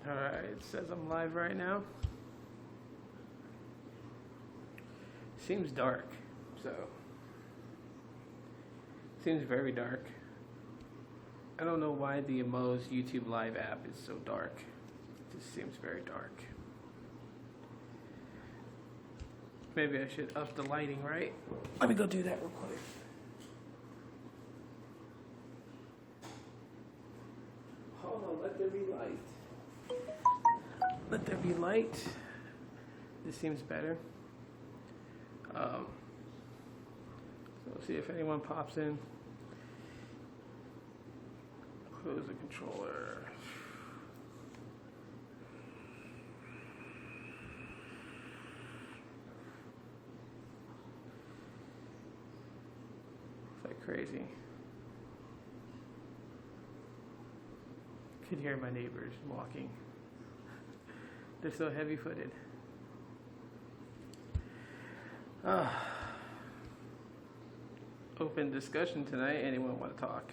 Alright, it says I'm live right now. Seems dark, so. Seems very dark. I don't know why the Emoze YouTube Live app is so dark. It just seems very dark. Maybe I should up the lighting, right? Let me go do that real quick. Hold on, let there be light. Let there be light. This seems better. So we'll see if anyone pops in. Close the controller. It's like crazy. I could hear my neighbors walking. They're so heavy-footed. Open discussion tonight. Anyone want to talk?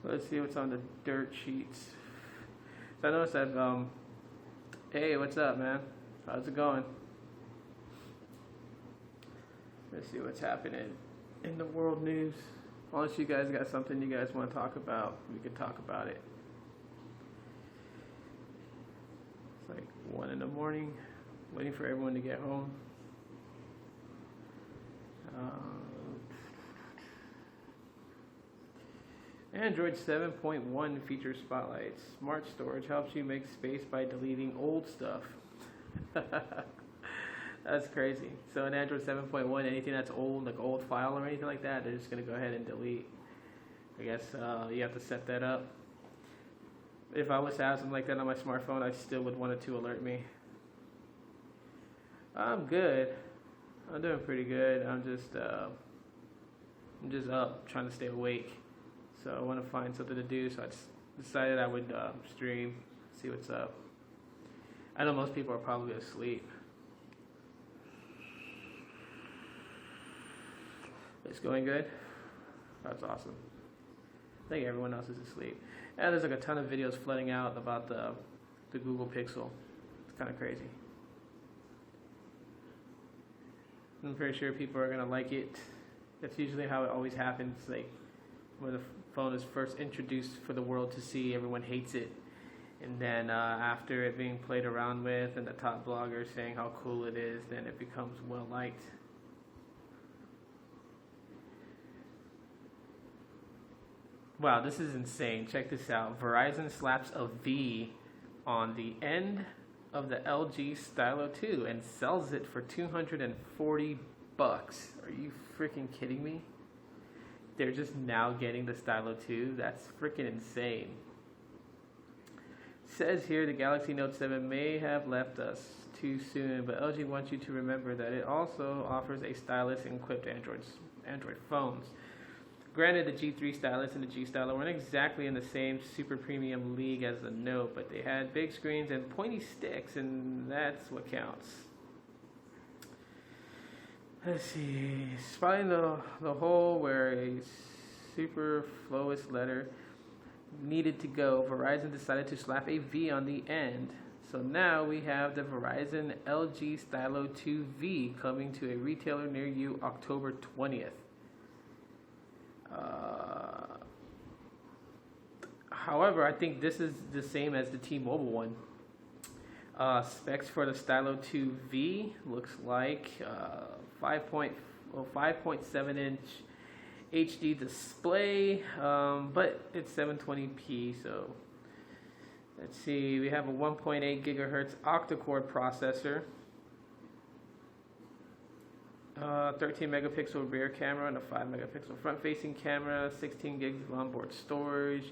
Let's see what's on the dirt sheets. So I noticed that, hey, what's up, man? How's it going? Let's see what's happening in the world news. Unless you guys got something you guys want to talk about, we could talk about it. It's like 1 in the morning, waiting for everyone to get home. Android 7.1 features spotlights. Smart storage helps you make space by deleting old stuff. That's crazy. So in Android 7.1, anything that's old, like old file or anything like that, they're just going to go ahead and delete. I guess you have to set that up. If I was to have something like that on my smartphone, I still would want it to alert me. I'm good. I'm doing pretty good. I'm just up, trying to stay awake. So I want to find something to do, so I decided I would stream, see what's up. I know most people are probably asleep. It's going good? That's awesome. I think everyone else is asleep. And there's like a ton of videos flooding out about the Google Pixel. It's kind of crazy. I'm pretty sure people are going to like it. That's usually how it always happens. Like when the phone is first introduced for the world to see, everyone hates it. And then after it being played around with and the top bloggers saying how cool it is, then it becomes well liked. Wow, this is insane. Check this out. Verizon slaps a V on the end of the LG Stylo 2 and sells it for $240. Are you freaking kidding me? They're just now getting the Stylo 2? That's freaking insane. Says here the Galaxy Note 7 may have left us too soon, but LG wants you to remember that it also offers a stylus equipped Android phones. Granted, the G3 stylus and the G Stylo weren't exactly in the same super premium league as the Note, but they had big screens and pointy sticks, and that's what counts. Let's see, spotting the hole where a superfluous letter needed to go, Verizon decided to slap a V on the end. So now we have the Verizon LG Stylo 2V coming to a retailer near you October 20th. However, I think this is the same as the T-Mobile one. Specs for the Stylo 2V looks like 5.7 inch HD display, but it's 720p. So let's see, we have a 1.8 gigahertz octa-core processor, 13 megapixel rear camera and a 5 megapixel front facing camera, 16 gigs of onboard storage,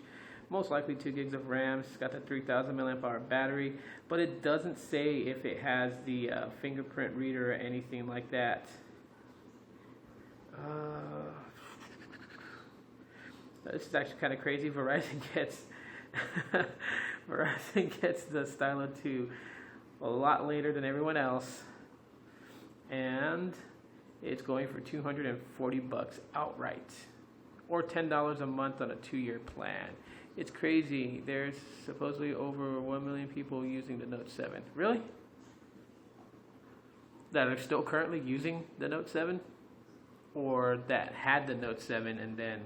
most likely 2 gigs of RAM. It's got the 3000 milliamp hour battery, but it doesn't say if it has the fingerprint reader or anything like that. This is actually kind of crazy. Verizon gets the Stylo 2 a lot later than everyone else, and it's going for $240 outright, or $10 a month on a 2-year plan. It's crazy. There's supposedly over 1 million people using the Note 7. Really? That are still currently using the Note 7? Or that had the Note 7 and then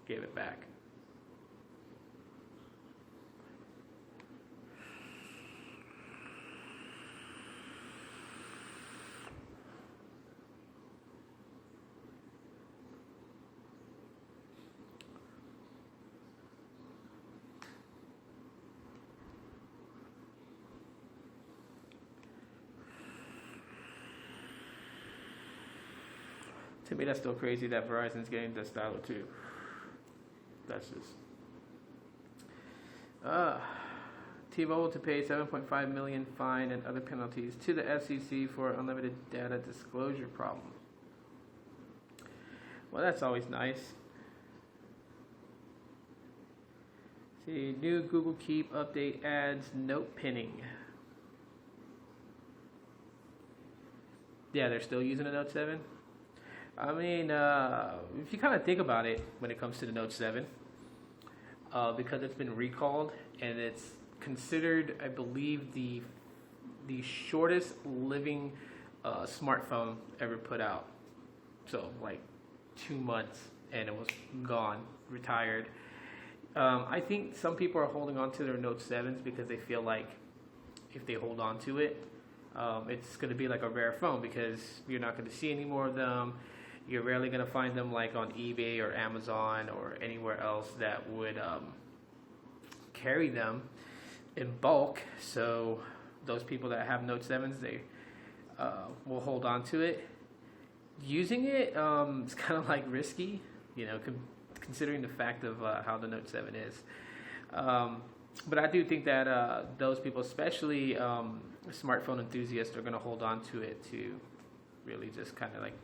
gave it back? To me, that's still crazy that Verizon's getting the Stylo 2. That's just... T-Mobile to pay $7.5 million fine and other penalties to the FCC for unlimited data disclosure problem. Well, that's always nice. See, new Google Keep update adds note pinning. Yeah, they're still using the Note 7. I mean, if you kind of think about it when it comes to the Note 7, because it's been recalled and it's considered, I believe, the shortest living smartphone ever put out. So, like 2 months and it was gone, retired. I think some people are holding on to their Note 7s because they feel like if they hold on to it, it's going to be like a rare phone because you're not going to see any more of them. You're rarely going to find them like on eBay or Amazon or anywhere else that would carry them in bulk. So those people that have Note 7s, they will hold on to it. Using it is kind of like risky, you know, considering the fact of how the Note 7 is. But I do think that those people, especially smartphone enthusiasts, are going to hold on to it to really just kind of like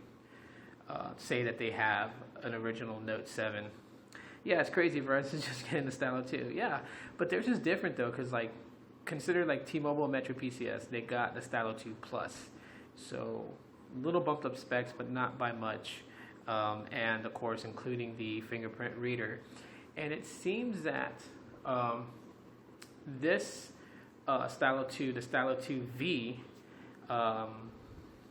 say that they have an original Note 7. Yeah, it's crazy. Verizon's just getting the Stylo 2. Yeah, but they're just different though, because like consider like T-Mobile and Metro PCS, they got the Stylo 2 Plus, so little bumped up specs, but not by much, and of course including the fingerprint reader. And it seems that this Stylo 2, the Stylo 2V,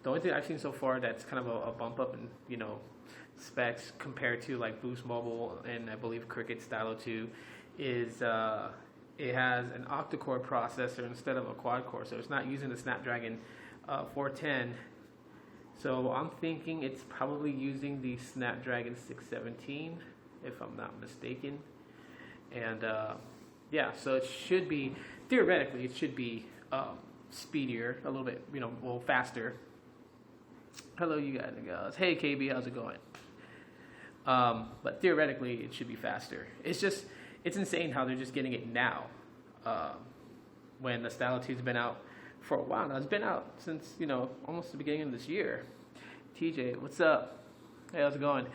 the only thing I've seen so far that's kind of a bump up in, you know, specs compared to like Boost Mobile and I believe Cricket Stylo 2 is it has an octa-core processor instead of a quad-core, so it's not using the Snapdragon 410. So I'm thinking it's probably using the Snapdragon 617, if I'm not mistaken. And yeah, so it should be, theoretically, it should be speedier, a little bit, you know, well, faster. Hello, you guys and girls. Hey, KB, how's it going? But theoretically, it should be faster. It's just, it's insane how they're just getting it now. When the Stylo 2's been out for a while now. It's been out since, you know, almost the beginning of this year. TJ, what's up? Hey, how's it going?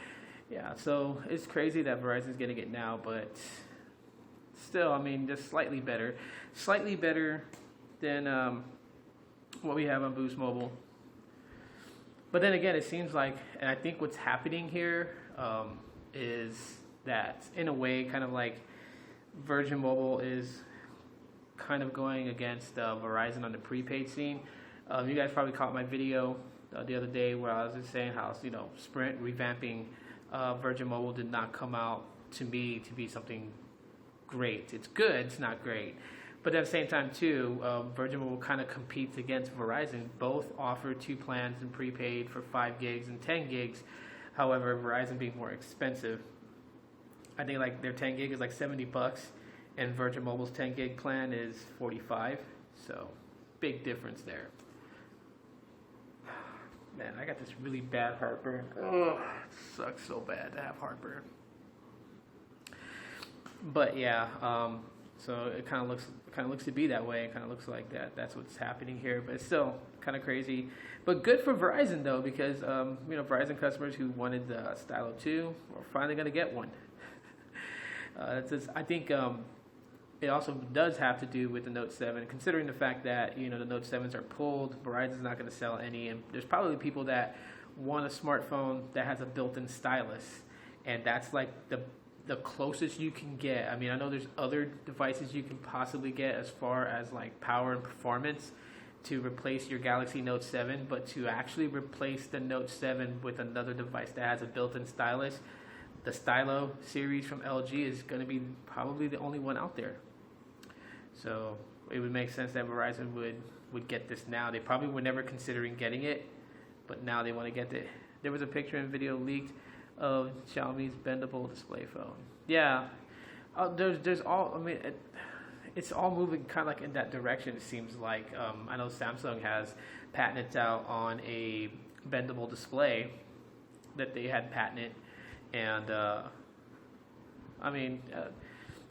Yeah, so it's crazy that Verizon's getting it now, but still, I mean, just slightly better. Slightly better than what we have on Boost Mobile. But then again, it seems like, and I think what's happening here is that, in a way, kind of like Virgin Mobile is kind of going against Verizon on the prepaid scene. You guys probably caught my video the other day where I was just saying how, you know, Sprint revamping Virgin Mobile did not come out to me to be something great. It's good, it's not great. But at the same time, too, Virgin Mobile kind of competes against Verizon. Both offer 2 plans in prepaid for 5 gigs and 10 gigs. However, Verizon being more expensive. I think like their 10 gig is like $70, and Virgin Mobile's 10 gig plan is $45. So, big difference there. Man, I got this really bad heartburn. Oh, it sucks so bad to have heartburn. But yeah, so it kind of looks to be that way. It kind of looks like that's what's happening here. But it's still kind of crazy. But good for Verizon though, because you know, Verizon customers who wanted the Stylo 2 are finally going to get one. I think it also does have to do with the Note 7, considering the fact that the Note 7s are pulled. Verizon's not going to sell any, and there's probably people that want a smartphone that has a built-in stylus, and that's like the closest you can get. I mean, I know there's other devices you can possibly get as far as like power and performance to replace your Galaxy Note 7, but to actually replace the Note 7 with another device that has a built-in stylus, the Stylo series from LG is going to be probably the only one out there. So it would make sense that Verizon would get this now. They probably were never considering getting it, but now they want to get it. There was a picture and video leaked of Xiaomi's bendable display phone. Yeah, there's all. I mean, it's all moving kind of like in that direction. It seems like I know Samsung has patents out on a bendable display that they had patented, and I mean.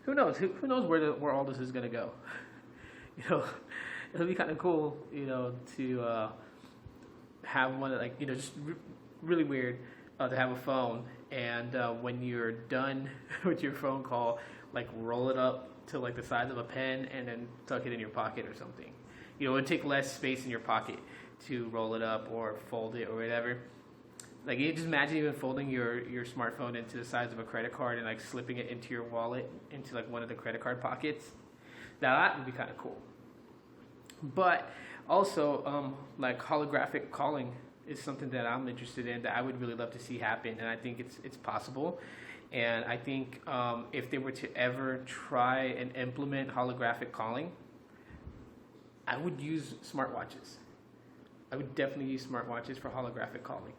Who knows? Who knows where all this is gonna go? It'll be kind of cool, to have one like just really weird to have a phone, and when you're done with your phone call, like roll it up to like the size of a pen and then tuck it in your pocket or something. It would take less space in your pocket to roll it up or fold it or whatever. Like, you just imagine even folding your smartphone into the size of a credit card and like slipping it into your wallet, into like one of the credit card pockets. Now that would be kind of cool. But also, like holographic calling is something that I'm interested in, that I would really love to see happen, and I think it's possible. And I think if they were to ever try and implement holographic calling, I would use smartwatches. I would definitely use smartwatches for holographic calling.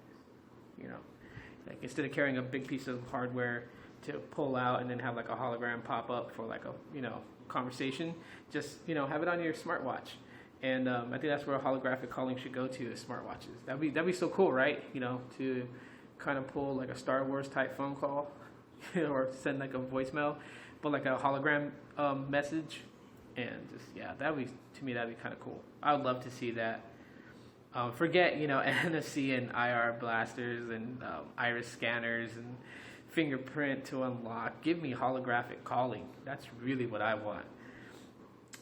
Like instead of carrying a big piece of hardware to pull out and then have like a hologram pop up for like a conversation, just have it on your smartwatch. And I think that's where holographic calling should go to, is smartwatches. That'd be so cool, right? To kind of pull like a Star Wars type phone call or send like a voicemail, but like a hologram message, and just that'd be kind of cool. I would love to see that. Forget, NFC and IR blasters and iris scanners and fingerprint to unlock. Give me holographic calling. That's really what I want.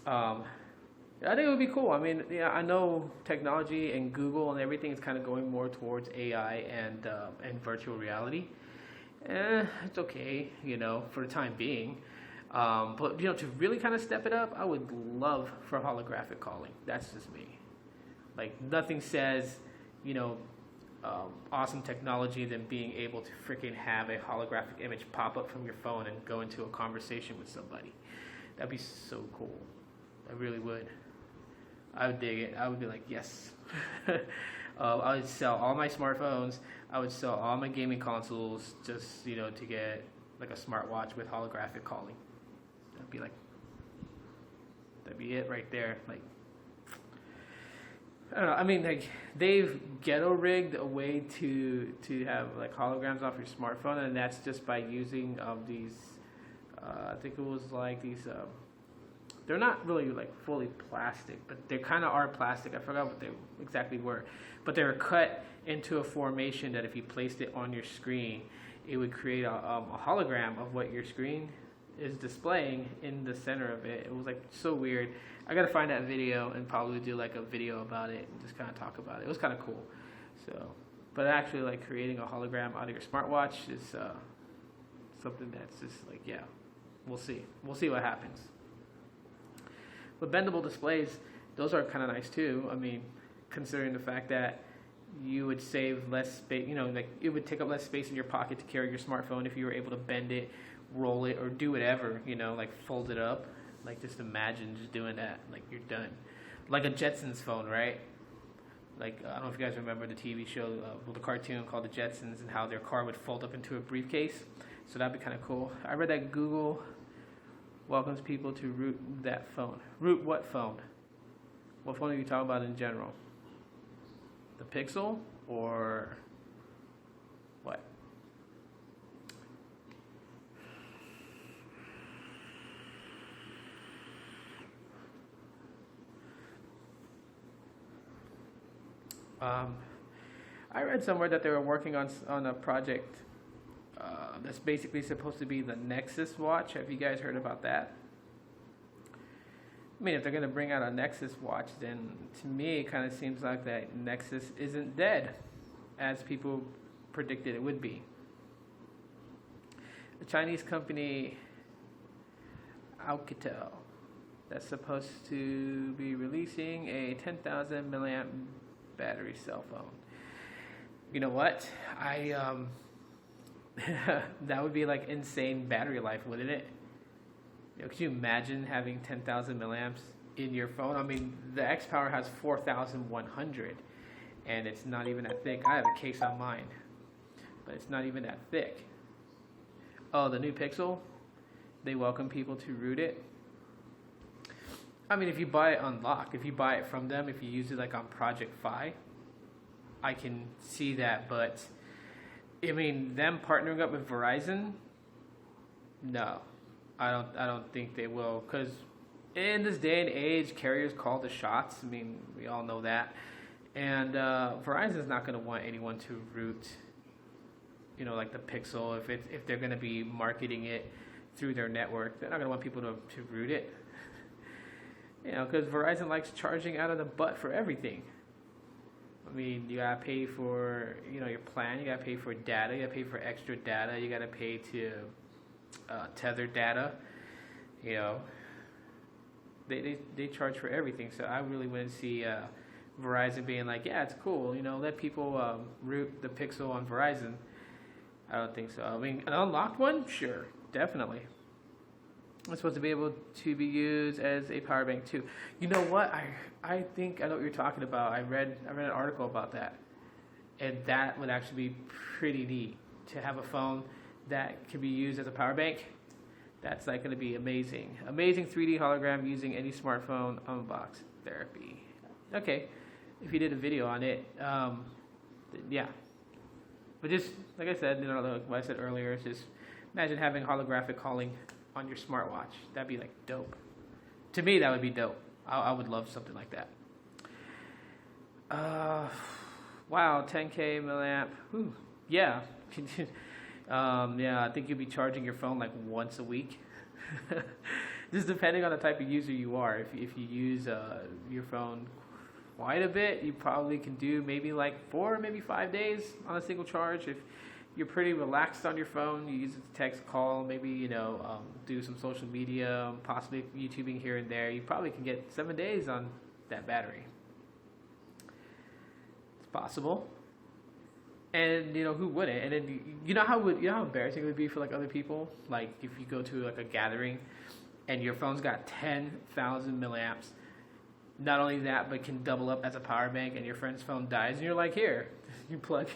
I think it would be cool. I mean, I know technology and Google and everything is kind of going more towards AI and virtual reality. It's okay, for the time being. But to really kind of step it up, I would love for holographic calling. That's just me. Like, nothing says, awesome technology than being able to freaking have a holographic image pop up from your phone and go into a conversation with somebody. That'd be so cool. I really would. I would dig it. I would be like, yes. I would sell all my smartphones. I would sell all my gaming consoles just, to get like a smartwatch with holographic calling. That'd be it right there. Like, I don't know. I mean, like, they've ghetto rigged a way to have like holograms off your smartphone, and that's just by using these. I think it was like these. They're not really like fully plastic, but they kind of are plastic. I forgot what they exactly were, but they were cut into a formation that if you placed it on your screen, it would create a hologram of what your screen is displaying in the center of it. It was like so weird. I gotta find that video and probably do like a video about it and just kind of talk about it. It was kind of cool. So, but actually like creating a hologram out of your smartwatch is something that's just like, we'll see. We'll see what happens. But bendable displays, those are kind of nice too. I mean, considering the fact that you would save less space, like it would take up less space in your pocket to carry your smartphone if you were able to bend it, roll it, or do whatever, like fold it up. Like, just imagine just doing that. Like, you're done. Like a Jetsons phone, right? Like, I don't know if you guys remember the TV show, the cartoon called The Jetsons, and how their car would fold up into a briefcase. So that'd be kind of cool. I read that Google welcomes people to root that phone. Root what phone? What phone are you talking about in general? The Pixel or what? I read somewhere that they were working on a project that's basically supposed to be the Nexus watch. Have you guys heard about that? I mean, if they're gonna bring out a Nexus watch, then to me it kind of seems like that Nexus isn't dead, as people predicted it would be. The Chinese company Alcatel that's supposed to be releasing a 10,000 milliamp battery cell phone. You know what? That would be like insane battery life, wouldn't it? Could you imagine having 10,000 milliamps in your phone? I mean, the X Power has 4,100, and it's not even that thick. I have a case on mine, but it's not even that thick. Oh, the new Pixel, they welcome people to root it. I mean, if you buy it unlocked, if you buy it from them, if you use it like on Project Fi, I can see that. But I mean, them partnering up with Verizon, no, I don't think they will, because in this day and age, carriers call the shots. I mean, we all know that, and Verizon's not going to want anyone to root, like the Pixel. If they're going to be marketing it through their network, they're not going to want people to root it. Because Verizon likes charging out of the butt for everything. I mean, you gotta pay for your plan. You gotta pay for data. You gotta pay for extra data. You gotta pay to tether data. They charge for everything. So I really wouldn't see Verizon being like, yeah, it's cool. Let people root the Pixel on Verizon. I don't think so. I mean, an unlocked one, sure, definitely. It's supposed to be able to be used as a power bank too. You know what? I think I know what you're talking about. I read an article about that, and that would actually be pretty neat to have a phone that can be used as a power bank. That's like going to be amazing. Amazing 3D hologram using any smartphone unbox therapy. Okay, if you did a video on it, yeah. But just like I said, like what I said earlier, it's just imagine having holographic calling on your smartwatch. That'd be like dope. To me, that would be dope. I would love something like that. Wow, 10K milliamp. Whew. Yeah. Yeah, I think you'll be charging your phone like once a week. Just depending on the type of user you are. If you use your phone quite a bit, you probably can do maybe like 4, maybe 5 days on a single charge. If you're pretty relaxed on your phone, you use it to text, call, maybe, do some social media, possibly YouTubing here and there, you probably can get 7 days on that battery. It's possible. And, who wouldn't? And then, how embarrassing it would be for, like, other people? Like, if you go to, like, a gathering and your phone's got 10,000 milliamps, not only that, but can double up as a power bank, and your friend's phone dies, and you're like, here, you plug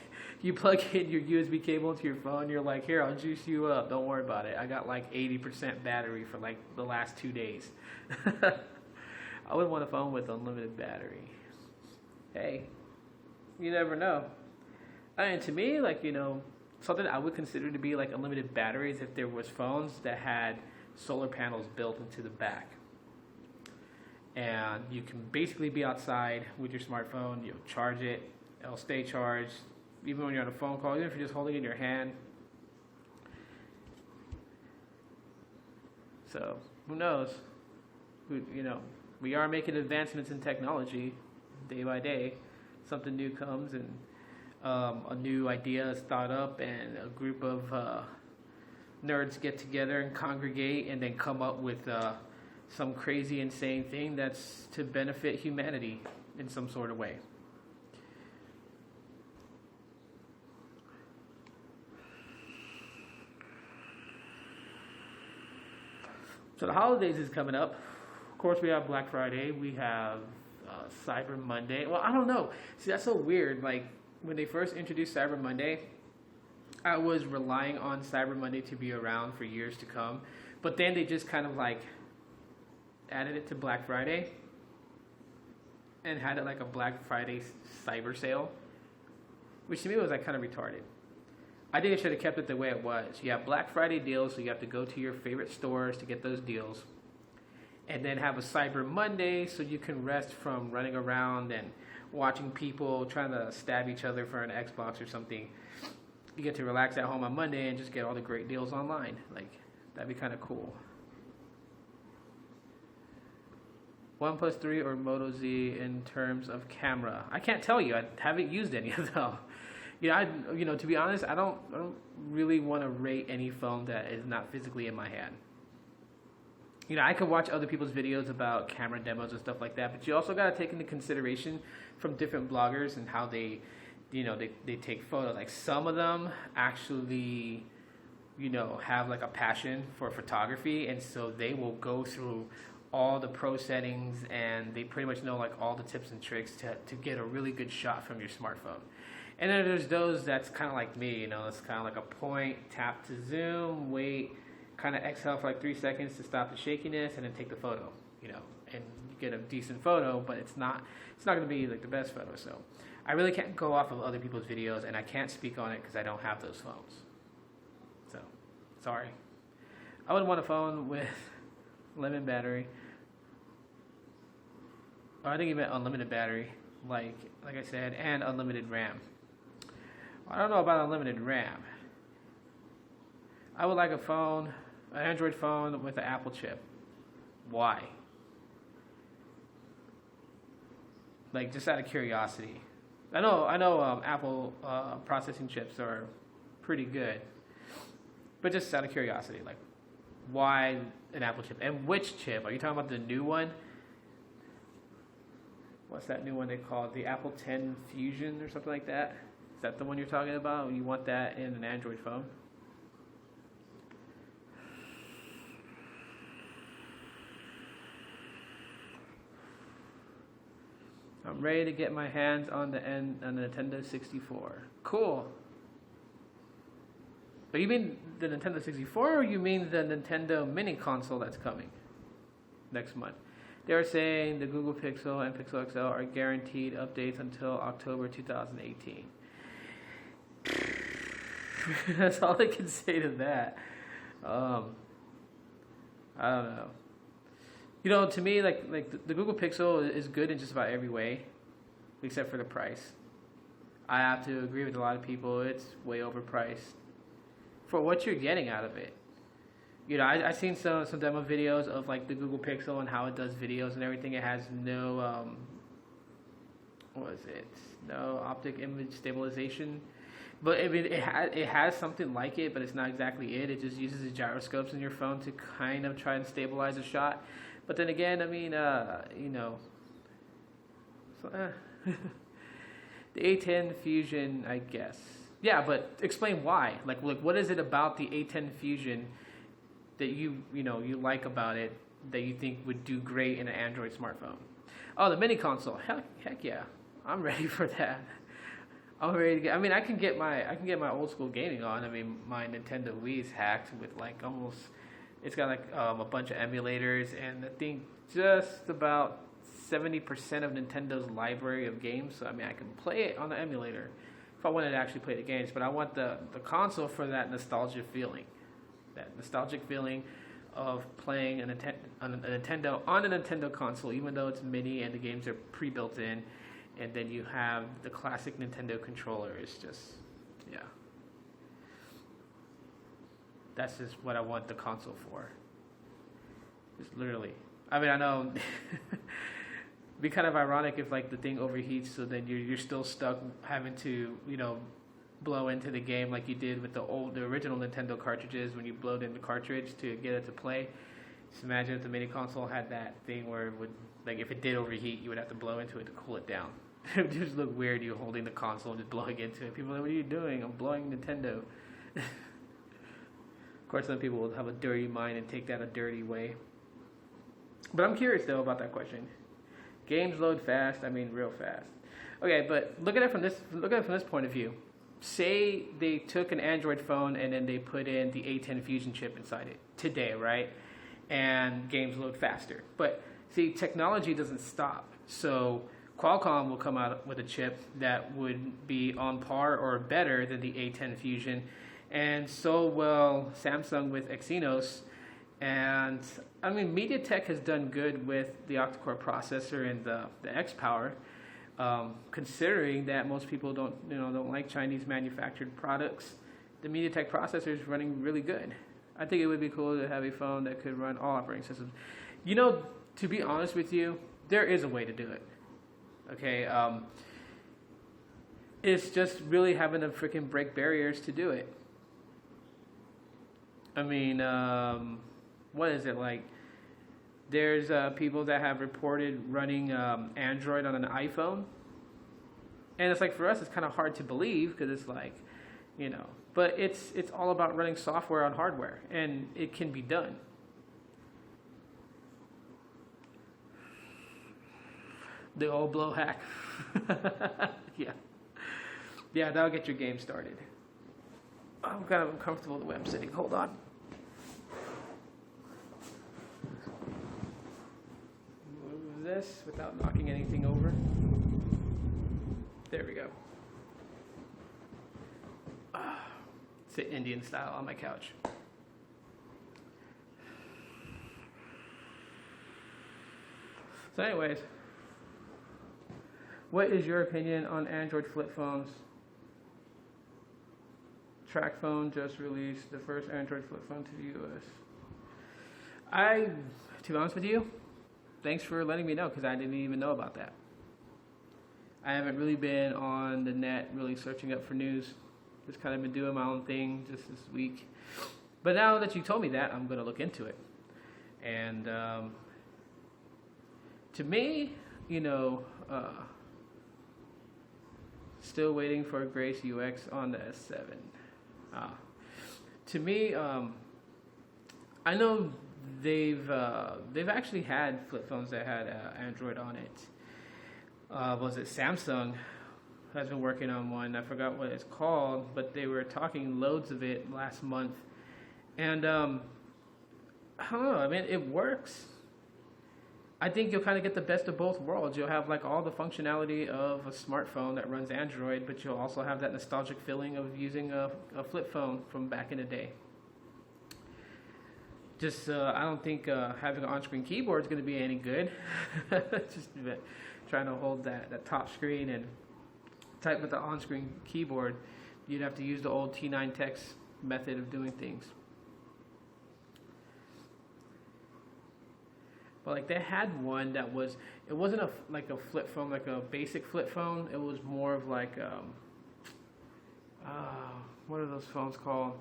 in your USB cable into your phone, you're like, here, I'll juice you up, don't worry about it. I got like 80% battery for like the last 2 days. I would want a phone with unlimited battery. Hey, you never know. And to me, like, something I would consider to be like unlimited batteries if there was phones that had solar panels built into the back. And you can basically be outside with your smartphone, you'll charge it, it'll stay charged, even when you're on a phone call, even if you're just holding it in your hand. So, who knows? We are making advancements in technology day by day. Something new comes, and a new idea is thought up, and a group of nerds get together and congregate and then come up with some crazy, insane thing that's to benefit humanity in some sort of way. So the holidays is coming up. Of course, we have Black Friday. We have Cyber Monday. Well, I don't know. See, that's so weird. Like, when they first introduced Cyber Monday, I was relying on Cyber Monday to be around for years to come. But then they just kind of like added it to Black Friday and had it like a Black Friday cyber sale, which to me was like kind of retarded. I think it should have kept it the way it was. You have Black Friday deals, so you have to go to your favorite stores to get those deals, and then have a Cyber Monday so you can rest from running around and watching people trying to stab each other for an Xbox or something. You get to relax at home on Monday and just get all the great deals online. Like, that'd be kind of cool. OnePlus 3 or Moto Z in terms of camera? I can't tell you. I haven't used any of them. To be honest, I don't really want to rate any phone that is not physically in my hand. I could watch other people's videos about camera demos and stuff like that, but you also got to take into consideration from different bloggers and how they take photos. Like some of them actually, have like a passion for photography, and so they will go through all the pro settings and they pretty much know like all the tips and tricks to get a really good shot from your smartphone. And then there's those that's kind of like me, it's kind of like a point, tap to zoom, wait, kind of exhale for like 3 seconds to stop the shakiness, and then take the photo, and you get a decent photo, but it's not going to be like the best photo. So I really can't go off of other people's videos, and I can't speak on it because I don't have those phones. So sorry. I would want a phone with limited battery. Or I think you meant unlimited battery, like I said, and unlimited RAM. I don't know about unlimited RAM. I would like an Android phone with an Apple chip. Why? Like, just out of curiosity. I know Apple processing chips are pretty good, but just out of curiosity, like, why an Apple chip? And which chip? Are you talking about the new one? What's that new one they call it? The Apple 10 Fusion or something like that? Is that the one you're talking about? You want that in an Android phone? I'm ready to get my hands on the Nintendo 64. Cool. But you mean the Nintendo 64, or you mean the Nintendo mini console that's coming next month? They're saying the Google Pixel and Pixel XL are guaranteed updates until October 2018. That's all I can say to that. I don't know. To me, like the Google Pixel is good in just about every way, except for the price. I have to agree with a lot of people. It's way overpriced for what you're getting out of it. I've seen some demo videos of like the Google Pixel and how it does videos and everything. It has no no optic image stabilization, but it has something like it, but it's not exactly it. It just uses the gyroscopes in your phone to kind of try and stabilize a shot. But then again, the A10 Fusion, I guess. Yeah, but explain why. Like what is it about the A10 Fusion that you like about it that you think would do great in an Android smartphone? Oh, the mini console. Heck yeah. I'm ready for that. I'm ready to get. I can get my old school gaming on. My Nintendo Wii is hacked with like almost. It's got like a bunch of emulators, and I think just about 70% of Nintendo's library of games. So I can play it on the emulator if I wanted to actually play the games. But I want the console for that nostalgic feeling. That nostalgic feeling of playing a Nintendo console, even though it's mini and the games are pre-built in, and then you have the classic Nintendo controller. It's just, yeah. That's just what I want the console for. Just literally. I know it'd be kind of ironic if like the thing overheats, so then you're still stuck having to, blow into the game like you did with the original Nintendo cartridges when you blowed in the cartridge to get it to play. Just imagine if the mini console had that thing where it would, like, if it did overheat, you would have to blow into it to cool it down. It would just look weird, you holding the console and just blowing into it. People are like, what are you doing? I'm blowing Nintendo. Of course, some people will have a dirty mind and take that a dirty way. But I'm curious though about that question. Games load fast. Real fast. Okay, but look at it from this point of view. Say they took an Android phone and then they put in the A10 Fusion chip inside it today, right? And games load faster. But see, technology doesn't stop. So Qualcomm will come out with a chip that would be on par or better than the A10 Fusion, and so will Samsung with Exynos. And MediaTek has done good with the octa-core processor and the X-Power, considering that most people don't like Chinese manufactured products. The MediaTek processor is running really good. I think it would be cool to have a phone that could run all operating systems. To be honest with you, there is a way to do it. Okay, it's just really having to freaking break barriers to do it. I mean, what is it like? There's people that have reported running Android on an iPhone, and it's like for us, it's kind of hard to believe because it's like, but it's all about running software on hardware, and it can be done. The old blow hack. Yeah, that'll get your game started. I'm kind of uncomfortable the way I'm sitting. Hold on. Move this without knocking anything over. There we go. Sit Indian style on my couch. So anyways, what is your opinion on Android flip phones? TrackPhone just released the first Android flip phone to the US. To be honest with you, thanks for letting me know because I didn't even know about that. I haven't really been on the net really searching up for news. Just kind of been doing my own thing just this week. But now that you told me that, I'm going to look into it. And to me, still waiting for Grace UX on the S7. To me, I know they've actually had flip phones that had Android on it. Was it Samsung has been working on one? I forgot what it's called, but they were talking loads of it last month. And I don't know. I mean, it works. I think you'll kind of get the best of both worlds. You'll have like all the functionality of a smartphone that runs Android, but you'll also have that nostalgic feeling of using a flip phone from back in the day. Just, I don't think having an on-screen keyboard is going to be any good. Just trying to hold that top screen and type with the on-screen keyboard, you'd have to use the old T9 text method of doing things. But like they had one that it wasn't like a flip phone, like a basic flip phone. It was more of like, what are those phones called?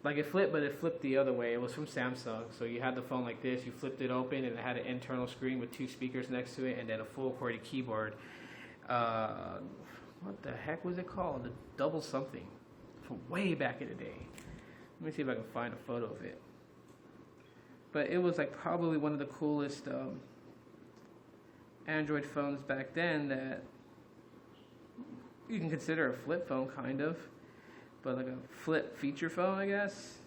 Like it flipped, but it flipped the other way. It was from Samsung. So you had the phone like this, you flipped it open, and it had an internal screen with 2 speakers next to it, and then a full QWERTY keyboard. What the heck was it called? The double something. From way back in the day. Let me see if I can find a photo of it. But it was like probably one of the coolest Android phones back then that you can consider a flip phone, kind of. But like a flip feature phone, I guess.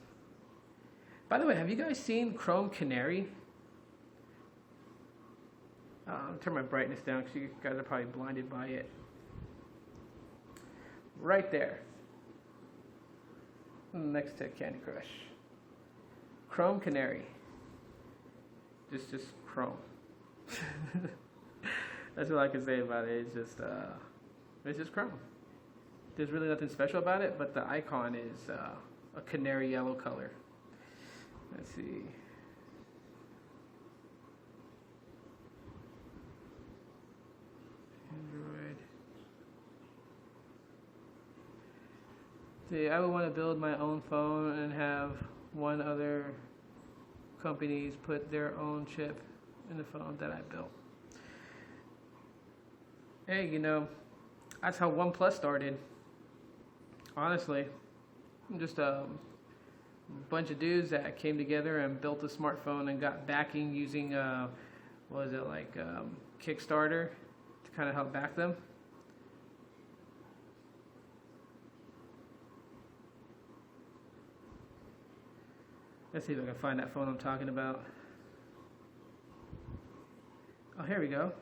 By the way, have you guys seen Chrome Canary? I'll turn my brightness down because you guys are probably blinded by it. Right there. Next to Candy Crush. Chrome Canary. Just Chrome. That's what I can say about it. It's just Chrome. There's really nothing special about it, but the icon is a canary yellow color. Let's see. Android. See, I would want to build my own phone and have one other companies put their own chip in the phone that I built. Hey, that's how OnePlus started. Honestly, just a bunch of dudes that came together and built a smartphone and got backing using, Kickstarter to kind of help back them. Let's see if I can find that phone I'm talking about. Oh, here we go.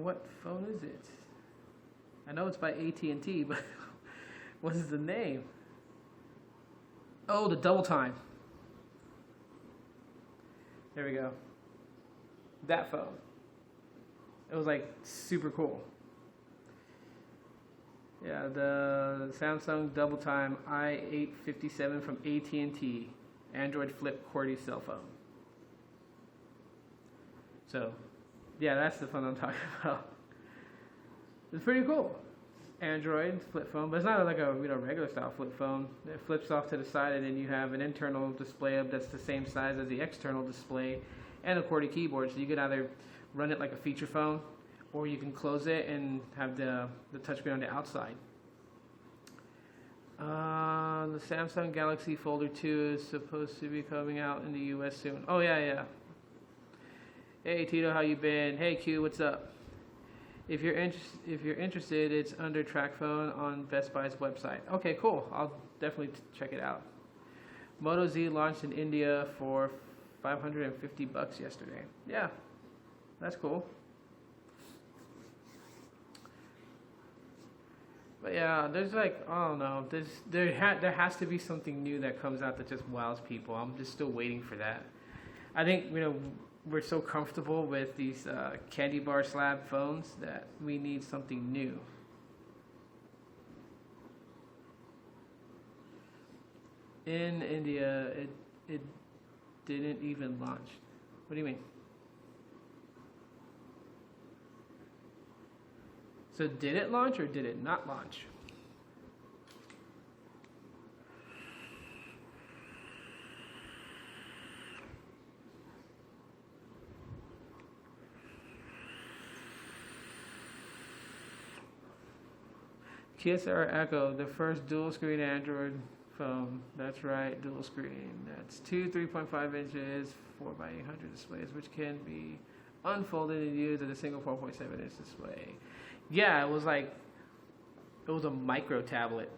What phone is it? I know it's by AT&T, but what is the name? Oh, the Double Time. There we go. That phone. It was like super cool. Yeah, the Samsung Double Time i857 from AT&T, Android flip QWERTY cell phone. So, yeah, that's the phone I'm talking about. It's pretty cool. Android flip phone, but it's not like a regular style flip phone. It flips off to the side, and then you have an internal display that's the same size as the external display, and a QWERTY keyboard. So you can either run it like a feature phone, or you can close it and have the touchscreen on the outside. The Samsung Galaxy Folder 2 is supposed to be coming out in the US soon. Oh yeah. Hey Tito, how you been? Hey Q, what's up? If you're interested, it's under TrackPhone on Best Buy's website. Okay, cool. I'll definitely check it out. Moto Z launched in India for $550 yesterday. Yeah, that's cool. But yeah, there's like, I don't know, there has to be something new that comes out that just wows people. I'm just still waiting for that. I think we're so comfortable with these candy bar slab phones that we need something new. In India, it didn't even launch. What do you mean? So did it launch or did it not launch? KSR Echo, the first dual screen Android phone. That's right, dual screen. That's two 3.5 inches, 4x800 displays, which can be unfolded and used as a single 4.7 inch display. Yeah, it was a micro tablet.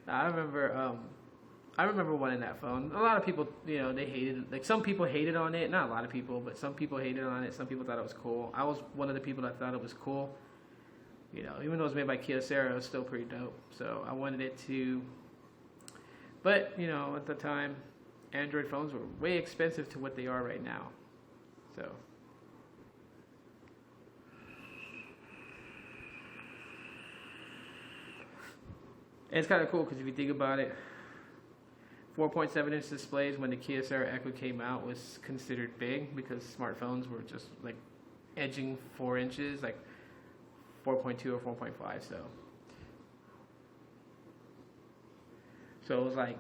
I remember wanting that phone. A lot of people, they hated it. Like some people hated on it. Not a lot of people, but some people hated on it. Some people thought it was cool. I was one of the people that thought it was cool. Even though it was made by Kyocera, it was still pretty dope. So I wanted it to. But at the time, Android phones were way expensive to what they are right now. So. And it's kind of cool because if you think about it, 4.7 inch displays when the Kyocera Echo came out was considered big because smartphones were just like edging 4 inches, like 4.2 or 4.5. So it was like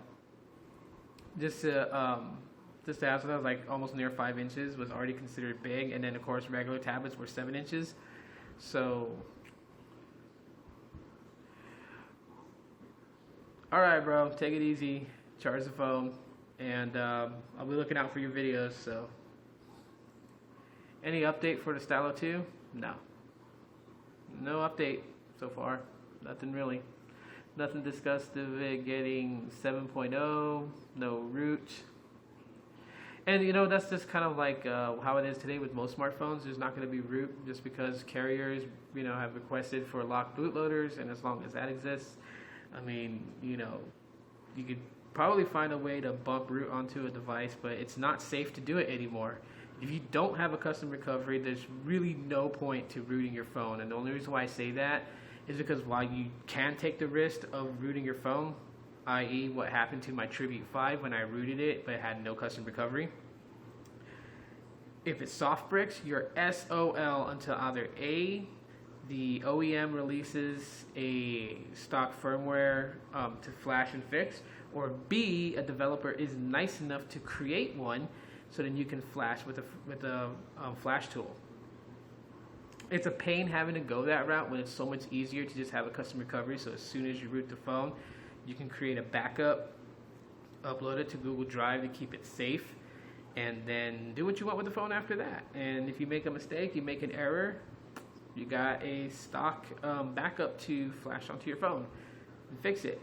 just to have something that was like almost near 5 inches was already considered big, and then of course regular tablets were 7 inches. So. All right, bro. Take it easy. Charge the phone, and I'll be looking out for your videos. So, any update for the Stylo 2? No update so far. Nothing really. Nothing discussed of it getting 7.0. No root. And that's just kind of like how it is today with most smartphones. There's not going to be root just because carriers, have requested for locked bootloaders, and as long as that exists. I mean, you could probably find a way to bump root onto a device, but it's not safe to do it anymore. If you don't have a custom recovery, there's really no point to rooting your phone. And the only reason why I say that is because while you can take the risk of rooting your phone, i.e. what happened to my Tribute 5 when I rooted it but had no custom recovery, if it's soft bricks, you're SOL until either A, the OEM releases a stock firmware to flash and fix, or B, a developer is nice enough to create one so then you can flash with a flash tool. It's a pain having to go that route when it's so much easier to just have a custom recovery. So as soon as you root the phone, you can create a backup, upload it to Google Drive to keep it safe, and then do what you want with the phone after that. And if you make a mistake, you make an error, you got a stock backup to flash onto your phone and fix it.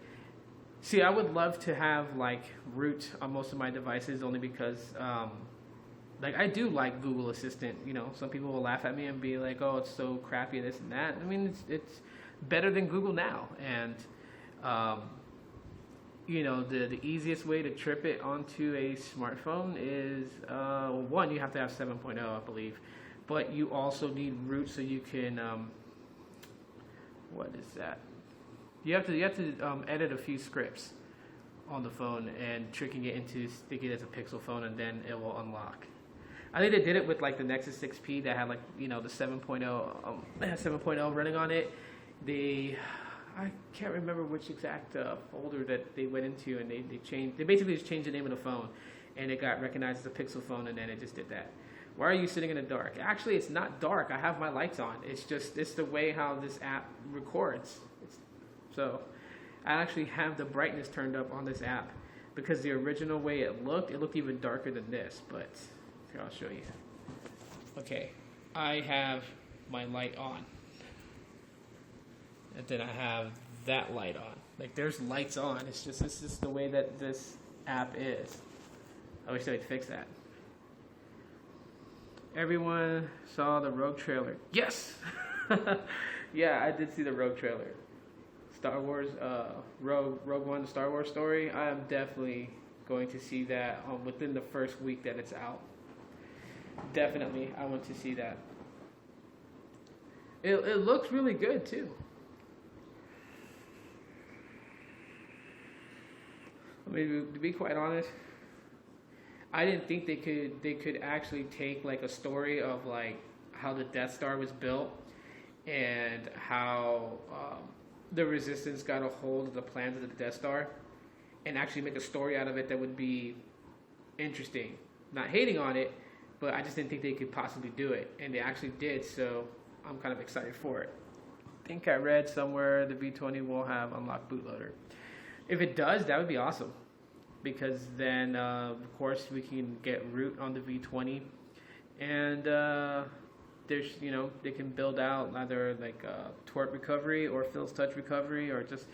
See, I would love to have like root on most of my devices only because I do like Google Assistant. Some people will laugh at me and be like, oh, it's so crappy, this and that. I mean, it's better than Google Now. And, the easiest way to trip it onto a smartphone is, one, you have to have 7.0, I believe. But you also need root so you can, what is that? You have to edit a few scripts on the phone and tricking it into sticking it as a Pixel phone, and then it will unlock. I think they did it with like the Nexus 6P that had like the 7.0 had 7.0 running on it. I can't remember which exact folder that they went into, and they changed. They basically just changed the name of the phone, and it got recognized as a Pixel phone, and then it just did that. Why are you sitting in the dark? Actually, it's not dark. I have my lights on. It's the way how this app records. So I actually have the brightness turned up on this app because the original way it looked even darker than this. But here, I'll show you. Okay, I have my light on. And then I have that light on. Like, there's lights on. It's just the way that this app is. I wish they'd fix that. Everyone saw the Rogue trailer. Yes! Yeah, I did see the Rogue trailer. Star Wars, Rogue One, the Star Wars story. I am definitely going to see that within the first week that it's out. Definitely, I want to see that. It looks really good, too. I mean, to be quite honest, I didn't think they could actually take like a story of like how the Death Star was built and how the Resistance got a hold of the plans of the Death Star and actually make a story out of it that would be interesting. Not hating on it, but I just didn't think they could possibly do it, and they actually did. So I'm kind of excited for it. I think I read somewhere the V20 will have unlocked bootloader. If it does, that would be awesome, because then, of course, we can get root on the V20, and there's, they can build out either like torque recovery or Phil's touch recovery or just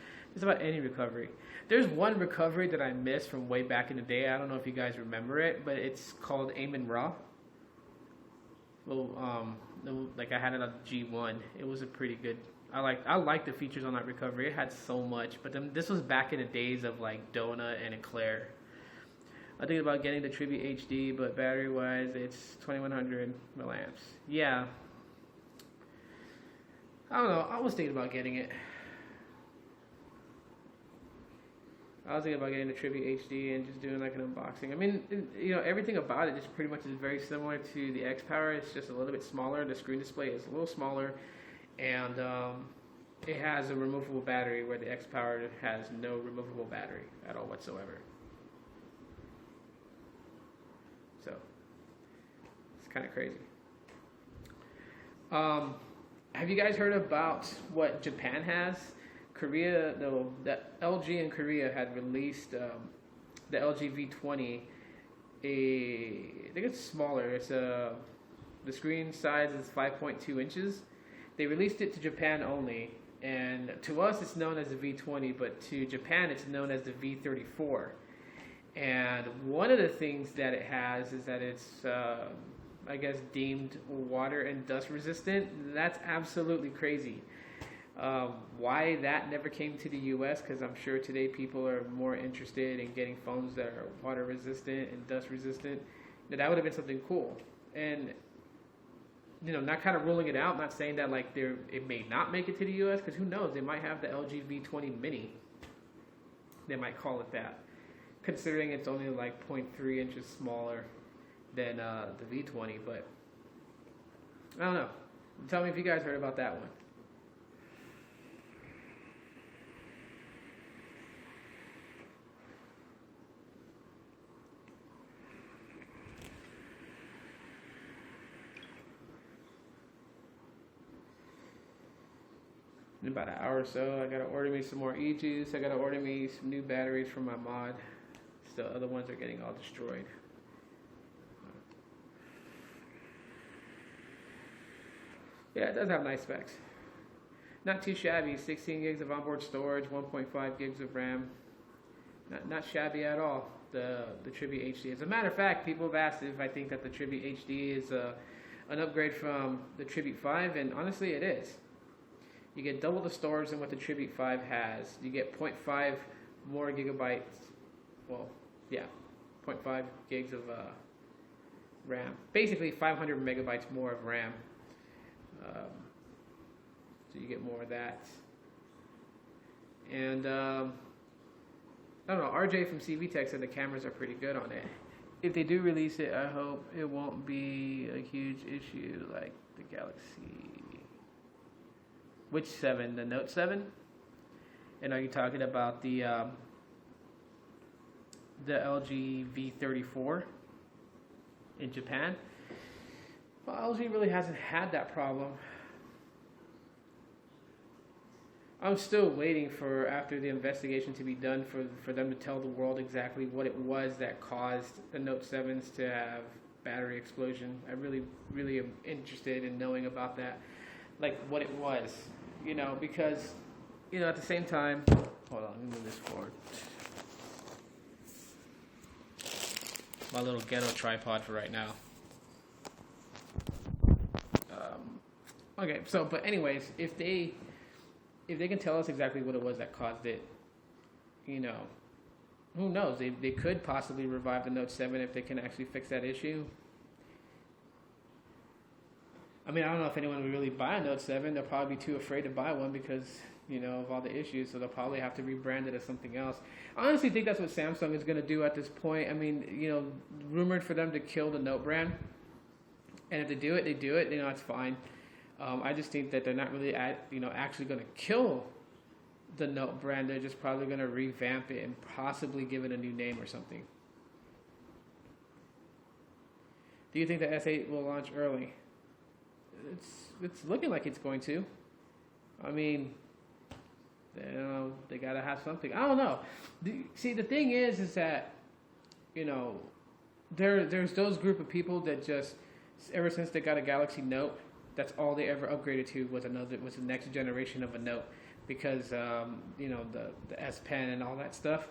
about any recovery. There's one recovery that I missed from way back in the day. I don't know if you guys remember it, but it's called Aim Raw. Well, like I had it on G1. It was a pretty good. I like the features on that recovery. It had so much, but then this was back in the days of like Donut and Eclair. I think about getting the Tribute HD, but battery wise, it's 2100 milliamps. Yeah. I don't know. I was thinking about getting it. I was thinking about getting the Tribute HD and just doing like an unboxing. I mean, everything about it just pretty much is very similar to the X-Power. It's just a little bit smaller. The screen display is a little smaller. And it has a removable battery where the X-Power has no removable battery at all whatsoever. So, it's kind of crazy. Have you guys heard about what Japan has? Korea, the LG in Korea had released the LG V20. I think it's smaller. It's the screen size is 5.2 inches. They released it to Japan only, and to us it's known as the V20, but to Japan it's known as the V34. And one of the things that it has is that it's, I guess, deemed water and dust resistant. That's absolutely crazy. Why that never came to the U.S., because I'm sure today people are more interested in getting phones that are water resistant and dust resistant. That would have been something cool. And not kind of ruling it out, not saying that like it may not make it to the U.S., because who knows, they might have the LG V20 Mini. They might call it that, considering it's only like 0.3 inches smaller than the V20. But I don't know. Tell me if you guys heard about that one. In about an hour or so, I gotta order me some more e-juice. I gotta order me some new batteries for my mod. The other ones are getting all destroyed. Yeah, it does have nice specs. Not too shabby. 16 gigs of onboard storage, 1.5 gigs of RAM. Not shabby at all. The Tribute HD. As a matter of fact, people have asked if I think that the Tribute HD is an upgrade from the Tribute 5, and honestly, it is. You get double the storage than what the Tribute 5 has. You get 0.5 more gigabytes. Well, yeah, 0.5 gigs of RAM. Basically, 500 megabytes more of RAM. So you get more of that. And I don't know. RJ from CV Tech said the cameras are pretty good on it. if they do release it, I hope it won't be a huge issue like the Galaxy. Which 7? The Note 7? And are you talking about the LG V34 in Japan? Well, LG really hasn't had that problem. I'm still waiting for after the investigation to be done for them to tell the world exactly what it was that caused the Note 7s to have battery explosion. I really am interested in knowing about that, like what it was, because, at the same time, hold on, let me move this forward. My little ghetto tripod for right now. Okay, so, but anyways, if they can tell us exactly what it was that caused it, who knows? They could possibly revive the Note 7 if they can actually fix that issue. I mean, I don't know if anyone would really buy a Note 7. They'll probably be too afraid to buy one because, of all the issues. So they'll probably have to rebrand it as something else. I honestly think that's what Samsung is going to do at this point. I mean, rumored for them to kill the Note brand. And if they do it, they do it. It's fine. I just think that they're not really, actually going to kill the Note brand. They're just probably going to revamp it and possibly give it a new name or something. Do you think the S8 will launch early? It's looking like it's going to. I mean, they gotta have something. I don't know. See, the thing is that, there's those group of people that just, ever since they got a Galaxy Note, that's all they ever upgraded to was the next generation of a Note, because the S Pen and all that stuff.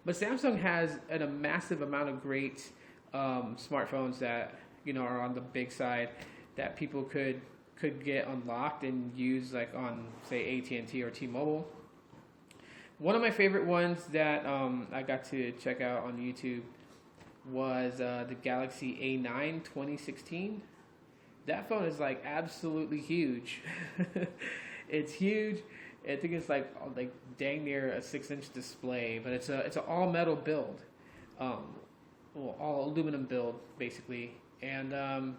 But Samsung has a massive amount of great smartphones that are on the big side that people could get unlocked and use, like on, say, AT&T or T-Mobile. One of my favorite ones that I got to check out on YouTube was the Galaxy A9 2016. That phone is like absolutely huge. It's huge. I think it's like dang near a 6-inch display, but it's an all metal build, all aluminum build basically, and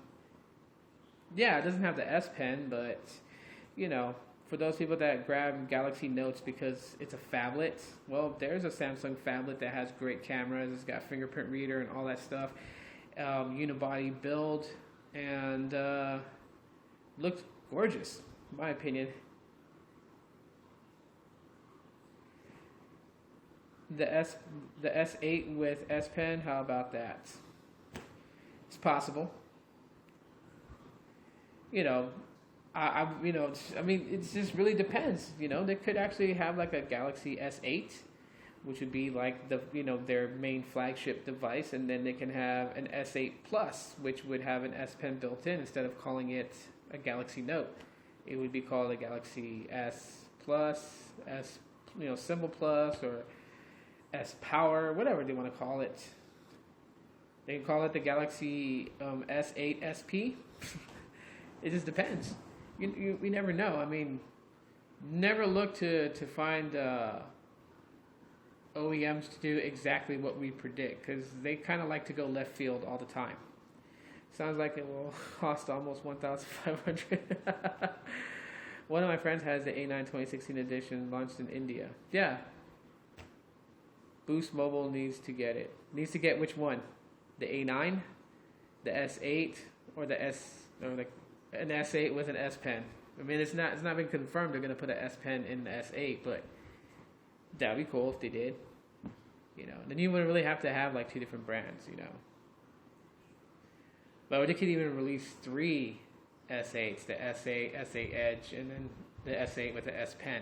yeah, it doesn't have the S Pen, but for those people that grab Galaxy Notes because it's a phablet, well, there's a Samsung phablet that has great cameras. It's got fingerprint reader and all that stuff, unibody build, and looks gorgeous, in my opinion. The S8 with S Pen, how about that? It's possible. I mean, it just really depends. They could actually have like a Galaxy S8, which would be like their main flagship device, and then they can have an S8 Plus, which would have an S Pen built in instead of calling it a Galaxy Note. It would be called a Galaxy S Plus, Symbol Plus, or S Power, whatever they want to call it. They can call it the Galaxy S8 SP. It just depends. We never know. I mean, never look to find OEMs to do exactly what we predict, because they kind of like to go left field all the time. Sounds like it will cost almost $1,500. One of my friends has the A9 2016 edition launched in India. Yeah. Boost Mobile needs to get it. Needs to get which one? The A9, the S8, or an S8 with an S Pen. I mean, it's not been confirmed they're gonna put an S Pen in the S8, but that'd be cool if they did. Then you wouldn't really have to have like two different brands, But they could even release 3 S8s: the S8, S8 Edge, and then the S8 with the S Pen.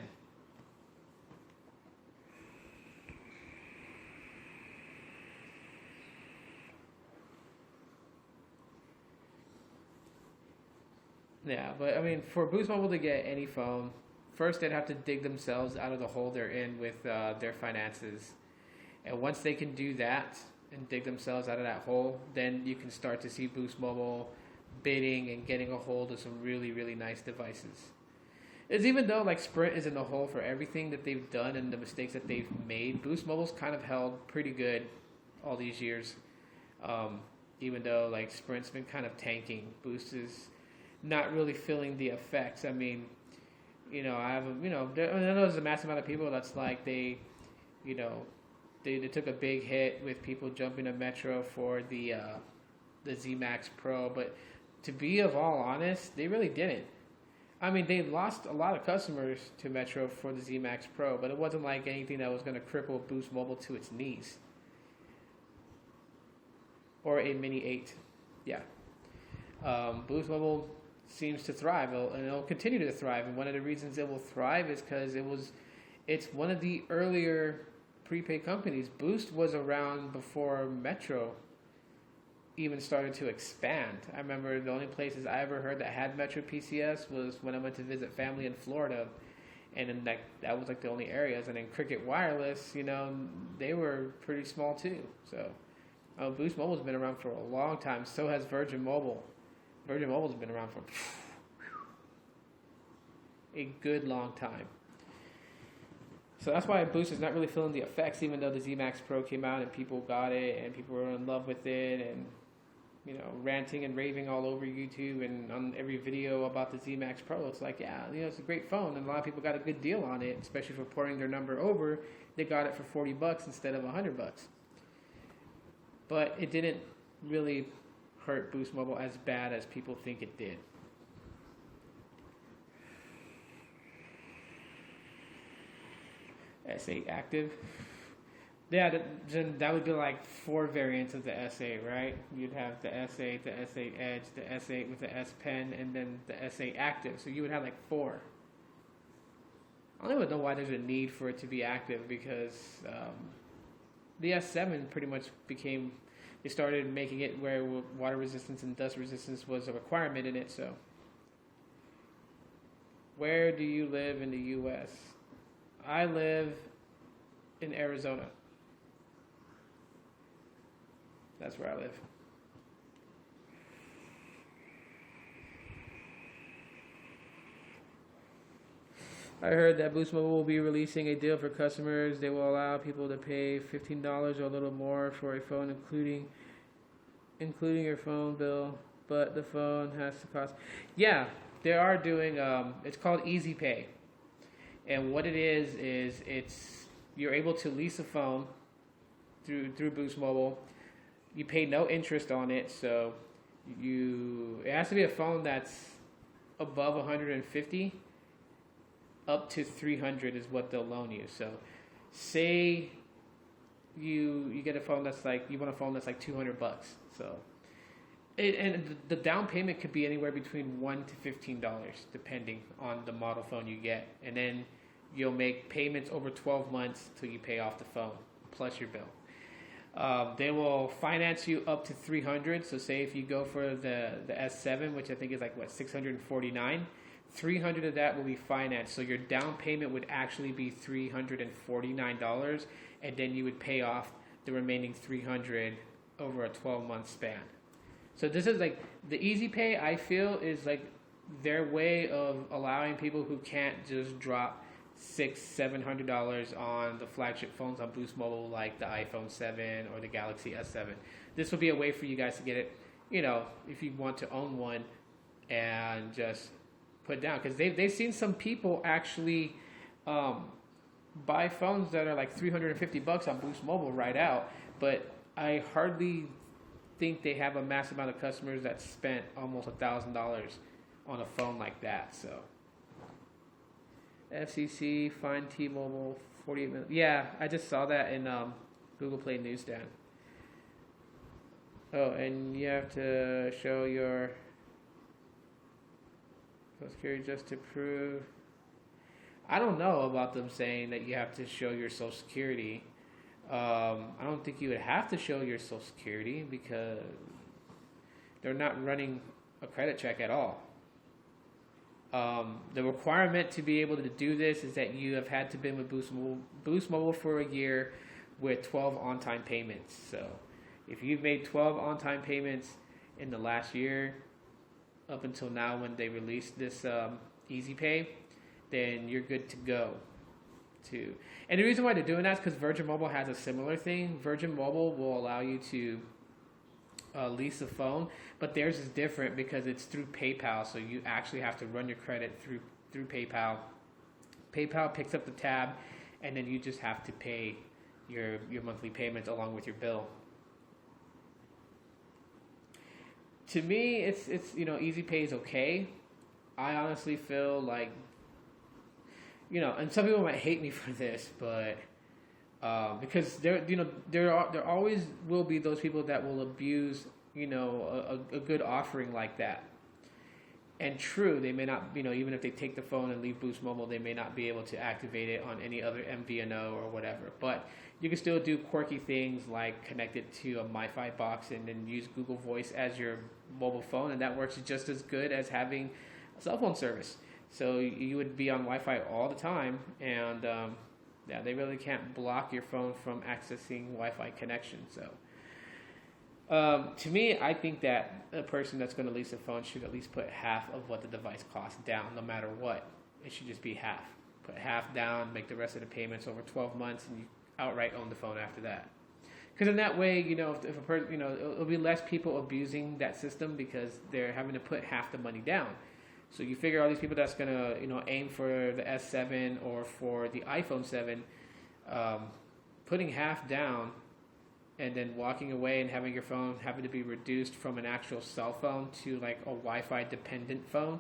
Yeah, but I mean, for Boost Mobile to get any phone, first they'd have to dig themselves out of the hole they're in with their finances. And once they can do that and dig themselves out of that hole, then you can start to see Boost Mobile bidding and getting a hold of some really, really nice devices. It's even though like Sprint is in the hole for everything that they've done and the mistakes that they've made, Boost Mobile's kind of held pretty good all these years. Even though like Sprint's been kind of tanking, Boost is not really feeling the effects. I mean, I have I know there's a massive amount of people that's like you know, they took a big hit with people jumping to Metro for the Z Max Pro, but to be of all honest, they really didn't. I mean, they lost a lot of customers to Metro for the Z Max Pro, but it wasn't like anything that was going to cripple Boost Mobile to its knees. Or a Mini 8. Yeah. Boost Mobile seems to thrive, and it'll continue to thrive. And one of the reasons it will thrive is because it's one of the earlier prepaid companies. Boost was around before Metro even started to expand. I remember the only places I ever heard that had Metro PCS was when I went to visit family in Florida, and then that was like the only areas. And then Cricket Wireless, they were pretty small too. So Boost Mobile's been around for a long time. So has Virgin Mobile. Virgin Mobile's been around for a good long time. So that's why Boost is not really feeling the effects, even though the Z Max Pro came out and people got it and people were in love with it and ranting and raving all over YouTube and on every video about the Z Max Pro. It's like, it's a great phone, and a lot of people got a good deal on it, especially for porting their number over. They got it for $40 instead of $100. But it didn't really hurt Boost Mobile as bad as people think it did. S8 active. Yeah, that would be like 4 variants of the S8, right? You'd have the S8, the S8 Edge, the S8 with the S Pen, and then the S8 active. So you would have like 4. I don't even know why there's a need for it to be active, because the S7 pretty much they started making it where water resistance and dust resistance was a requirement in it. So where do you live in the U.S.? I live in Arizona. That's where I live. I heard that Boost Mobile will be releasing a deal for customers. They will allow people to pay $15 or a little more for a phone, including your phone bill, but the phone has to cost. Yeah, they are doing. It's called Easy Pay. And what it is you're able to lease a phone through Boost Mobile. You pay no interest on it, so it has to be a phone that's above 150. Up to 300 is what they'll loan you. So, say you get a phone that's like $200. So, and the down payment could be anywhere between $1 to $15, depending on the model phone you get. And then you'll make payments over 12 months till you pay off the phone plus your bill. They will finance you up to 300. So, say if you go for the S7, which I think is like $649. 300 of that will be financed, so your down payment would actually be $349, and then you would pay off the remaining $300 over a 12-month span. So this is like the Easy Pay. I feel is like their way of allowing people who can't just drop $600-$700 on the flagship phones on Boost Mobile, like the iPhone 7 or the Galaxy S7. This will be a way for you guys to get it, if you want to own one, and just put down, because they've seen some people actually buy phones that are like $350 on Boost Mobile right out, but I hardly think they have a massive amount of customers that spent almost $1,000 on a phone like that. So FCC fine T-Mobile 48 minutes. Yeah, I just saw that in Google Play Newsstand. Oh, and you have to show your Security just to prove. I don't know about them saying that you have to show your Social Security. I don't think you would have to show your Social Security, because they're not running a credit check at all. The requirement to be able to do this is that you have had to been with Boost Mobile for a year with 12 on-time payments. So if you've made 12 on-time payments in the last year, up until now when they released this Easy Pay, then you're good to go. to. And the reason why they're doing that is because Virgin Mobile has a similar thing. Virgin Mobile will allow you to lease a phone, but theirs is different because it's through PayPal. So you actually have to run your credit through PayPal. PayPal picks up the tab, and then you just have to pay your monthly payments along with your bill. To me, it's Easy Pay is okay. I honestly feel like, and some people might hate me for this, but because there always will be those people that will abuse a good offering like that. And true, they may not, even if they take the phone and leave Boost Mobile, they may not be able to activate it on any other MVNO or whatever. But you can still do quirky things like connect it to a MiFi box and then use Google Voice as your mobile phone, and that works just as good as having a cell phone service. So you would be on Wi-Fi all the time, and they really can't block your phone from accessing Wi-Fi connection. So to me, I think that a person that's going to lease a phone should at least put half of what the device costs down, no matter what. It should just be half. Put half down, make the rest of the payments over 12 months, and you outright own the phone after that. Because in that way, if a person, it'll be less people abusing that system because they're having to put half the money down. So you figure all these people that's gonna, aim for the S7 or for the iPhone 7, putting half down and then walking away and having your phone having to be reduced from an actual cell phone to like a Wi-Fi dependent phone,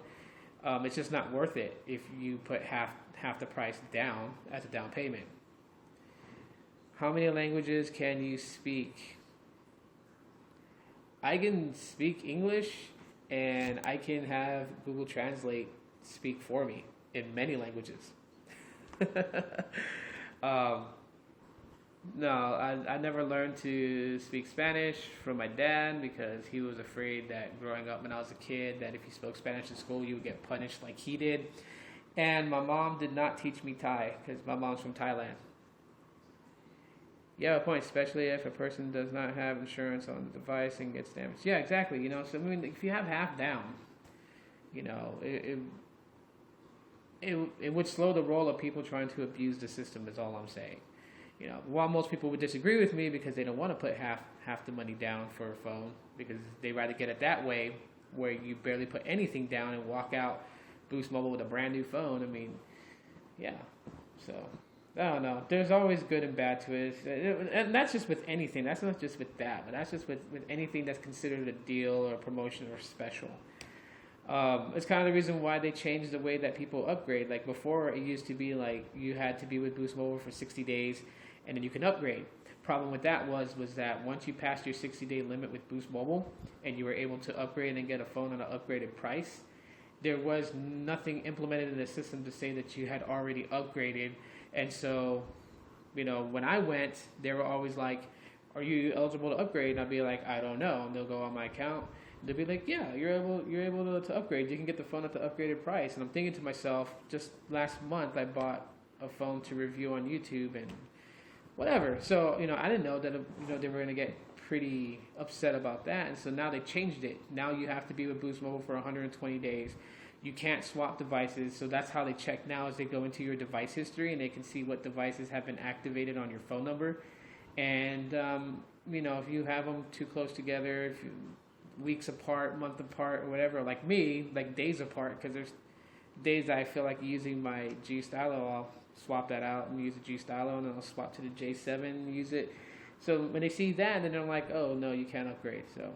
it's just not worth it if you put half the price down as a down payment. How many languages can you speak? I can speak English, and I can have Google Translate speak for me in many languages. No, I never learned to speak Spanish from my dad because he was afraid that growing up when I was a kid that if you spoke Spanish in school you would get punished like he did. And my mom did not teach me Thai because my mom's from Thailand. You have a point, especially if a person does not have insurance on the device and gets damaged. Yeah, exactly. So if you have half down, it would slow the roll of people trying to abuse the system. Is all I'm saying. While most people would disagree with me because they don't want to put half the money down for a phone because they rather get it that way, where you barely put anything down and walk out Boost Mobile with a brand new phone. Yeah. So. I don't know. There's always good and bad to it. And that's just with anything. That's not just with that, but that's just with anything that's considered a deal or a promotion or special. It's kind of the reason why they changed the way that people upgrade. Like before, it used to be like you had to be with Boost Mobile for 60 days and then you can upgrade. Problem with that was that once you passed your 60-day limit with Boost Mobile and you were able to upgrade and get a phone at an upgraded price, there was nothing implemented in the system to say that you had already upgraded. And so, when I went, they were always like, "Are you eligible to upgrade?" And I'd be like, "I don't know." And they'll go on my account. And they'll be like, "Yeah, you're able to upgrade. You can get the phone at the upgraded price." And I'm thinking to myself, just last month I bought a phone to review on YouTube and whatever. So I didn't know that they were gonna get pretty upset about that. And so now they changed it. Now you have to be with Boost Mobile for 120 days. You can't swap devices, so that's how they check now is they go into your device history and they can see what devices have been activated on your phone number. And, if you have them too close together, if weeks apart, month apart, or whatever, like me, like days apart, because there's days I feel like using my G Stylo, I'll swap that out and use the G Stylo, and then I'll swap to the J7 and use it. So when they see that, then they're like, oh, no, you can't upgrade. So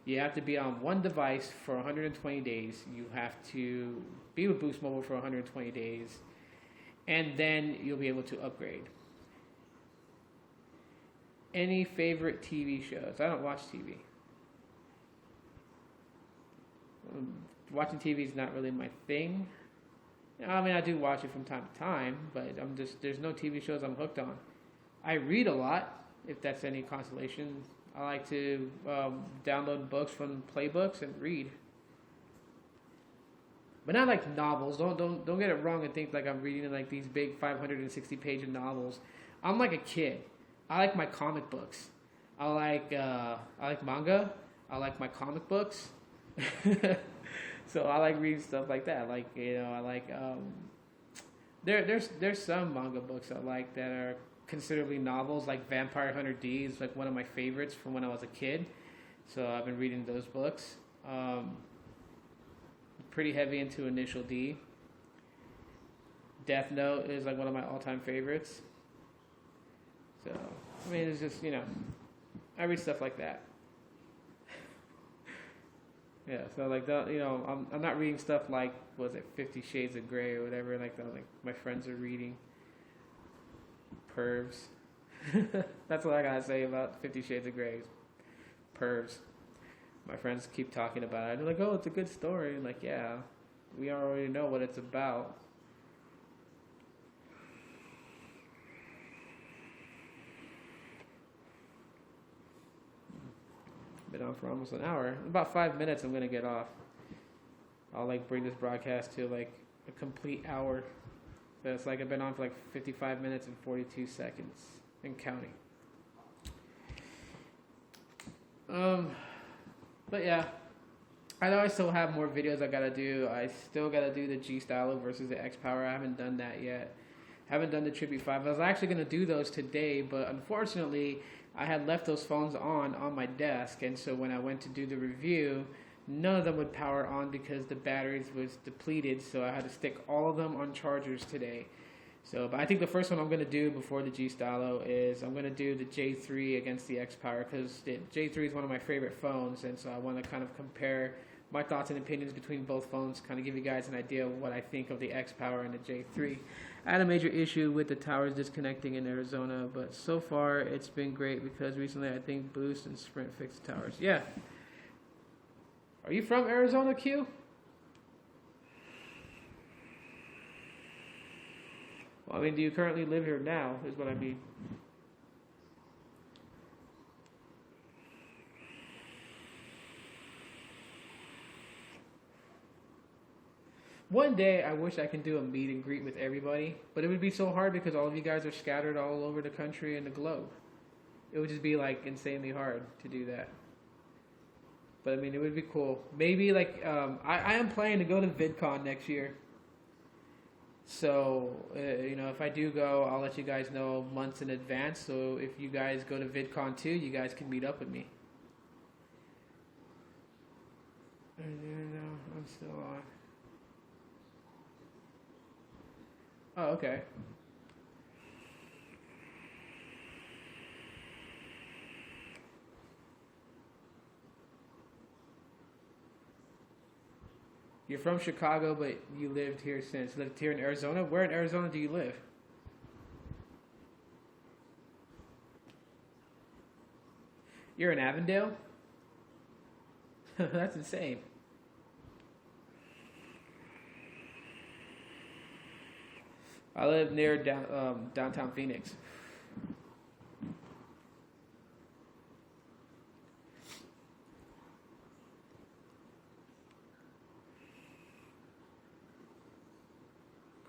you have to be on one device for 120 days. You have to be with Boost Mobile for 120 days. And then you'll be able to upgrade. Any favorite TV shows? I don't watch TV. Watching TV is not really my thing. I do watch it from time to time, but there's no TV shows I'm hooked on. I read a lot, if that's any consolation. I like to download books from Playbooks and read, but not like novels. Don't get it wrong and think like I'm reading like these big 560-page novels. I'm like a kid. I like my comic books. I like manga. I like my comic books. So I like reading stuff like that. I like There's some manga books I like that are considerably novels, like Vampire Hunter D is like one of my favorites from when I was a kid. So I've been reading those books. Pretty heavy into Initial D. Death Note is like one of my all-time favorites. So I mean, it's just I read stuff like that. Yeah, so like I'm not reading stuff like was it 50 Shades of Grey or whatever like that. Like my friends are reading. Pervs. That's what I gotta say about 50 Shades of Grey. Pervs. My friends keep talking about it. They're like, "Oh, it's a good story." I'm like, yeah, we already know what it's about. Been on for almost an hour. In about 5 minutes, I'm gonna get off. I'll like bring this broadcast to like a complete hour. So it's like I've been on for like 55 minutes and 42 seconds and counting. But yeah, I know I still have more videos I gotta do. I still gotta do the G Stylo versus the X Power. I haven't done that yet. Haven't done the Tribute 5. I was actually gonna do those today, but unfortunately, I had left those phones on my desk, and so when I went to do the review, none of them would power on because the batteries was depleted, so I had to stick all of them on chargers today. So, but I think the first one I'm going to do before the G Stylo is I'm going to do the J3 against the X Power because the J3 is one of my favorite phones, and so I want to kind of compare my thoughts and opinions between both phones, kind of give you guys an idea of what I think of the X Power and the J3. I had a major issue with the towers disconnecting in Arizona, but so far it's been great because recently I think Boost and Sprint fixed the towers. Yeah. Are you from Arizona, Q? Well, I mean, do you currently live here now, is what I mean. One day, I wish I can do a meet and greet with everybody, but it would be so hard because all of you guys are scattered all over the country and the globe. It would just be, like, insanely hard to do that. But, I mean, it would be cool. Maybe, like, I am planning to go to VidCon next year. So, if I do go, I'll let you guys know months in advance. So, if you guys go to VidCon too, you guys can meet up with me. I'm still on. Oh, okay. You're from Chicago, but you lived here since. Lived here in Arizona? Where in Arizona do you live? You're in Avondale? That's insane. I live near downtown Phoenix.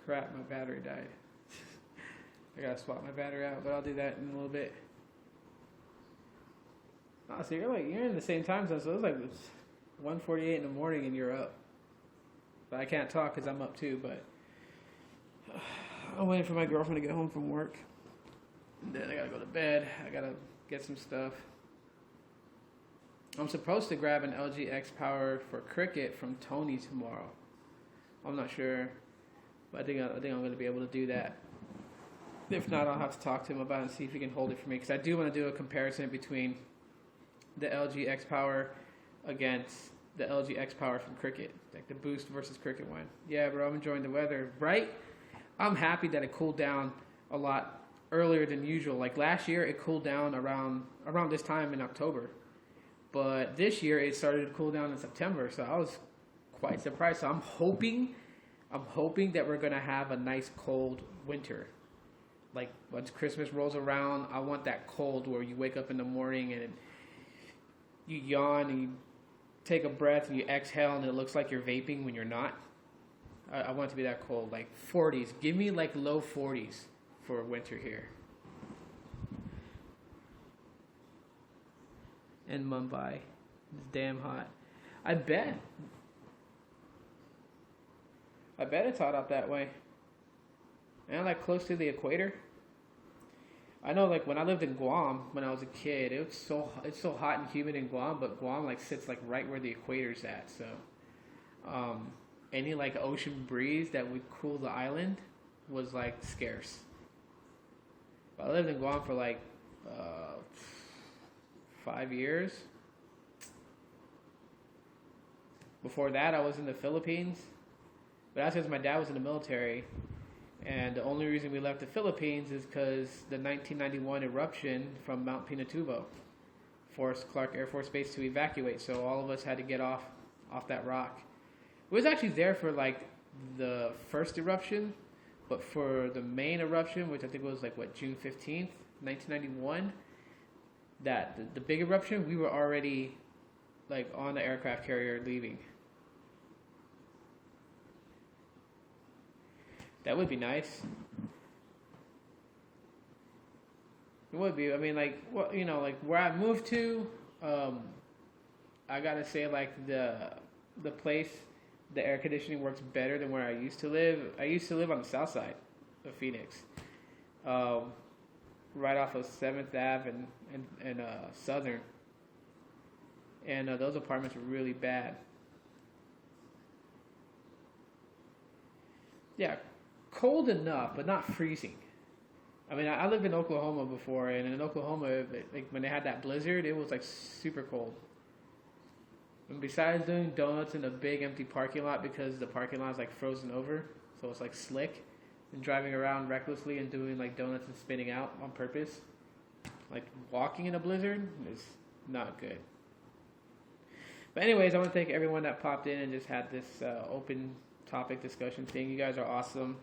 Crap, my battery died. I gotta swap my battery out, but I'll do that in a little bit. Oh, so you're in the same time zone, so it's like 1:48 in the morning and you're up. But I can't talk because I'm up too, but I'm waiting for my girlfriend to get home from work. And then I gotta go to bed. I gotta get some stuff. I'm supposed to grab an LG X Power for cricket from Tony tomorrow. I'm not sure, but I think I'm going to be able to do that. If not, I'll have to talk to him about it and see if he can hold it for me, because I do want to do a comparison between the LG X Power against the LG X Power from cricket, like the Boost versus cricket one. Yeah, bro, I'm enjoying the weather, right? I'm happy that it cooled down a lot earlier than usual. Like last year, it cooled down around this time in October. But this year, it started to cool down in September, so I was quite surprised. So I'm hoping that we're going to have a nice cold winter. Like once Christmas rolls around, I want that cold where you wake up in the morning and you yawn and you take a breath and you exhale and it looks like you're vaping when you're not. I want it to be that cold, like 40s. Give me like low 40s for winter here. In Mumbai, it's damn hot. I bet it's hot up that way. and like close to the equator. I know, like when I lived in Guam when I was a kid, it's so hot and humid in Guam, but Guam like sits like right where the equator's at. So, any like ocean breeze that would cool the island was like scarce. But I lived in Guam for like 5 years. Before that, I was in the Philippines, but that's because my dad was in the military. And the only reason we left the Philippines is because the 1991 eruption from Mount Pinatubo forced Clark Air Force Base to evacuate. So all of us had to get off that rock. It was actually there for like the first eruption, but for the main eruption, which I think was like June 15th, 1991, the big eruption, we were already like on the aircraft carrier leaving. That would be nice. It would be. I mean, like, what, like where I moved to, I gotta say, like the place, the air conditioning works better than where I used to live. I used to live on the south side of Phoenix, right off of 7th Ave and Southern, and those apartments were really bad. Yeah. Cold enough, but not freezing. I mean, I lived in Oklahoma before, and in Oklahoma, like when they had that blizzard, it was like super cold. And besides doing donuts in a big empty parking lot because the parking lot is like frozen over, so it's like slick, and driving around recklessly and doing like donuts and spinning out on purpose, like walking in a blizzard is not good. But anyways, I want to thank everyone that popped in and just had this open topic discussion thing. You guys are awesome.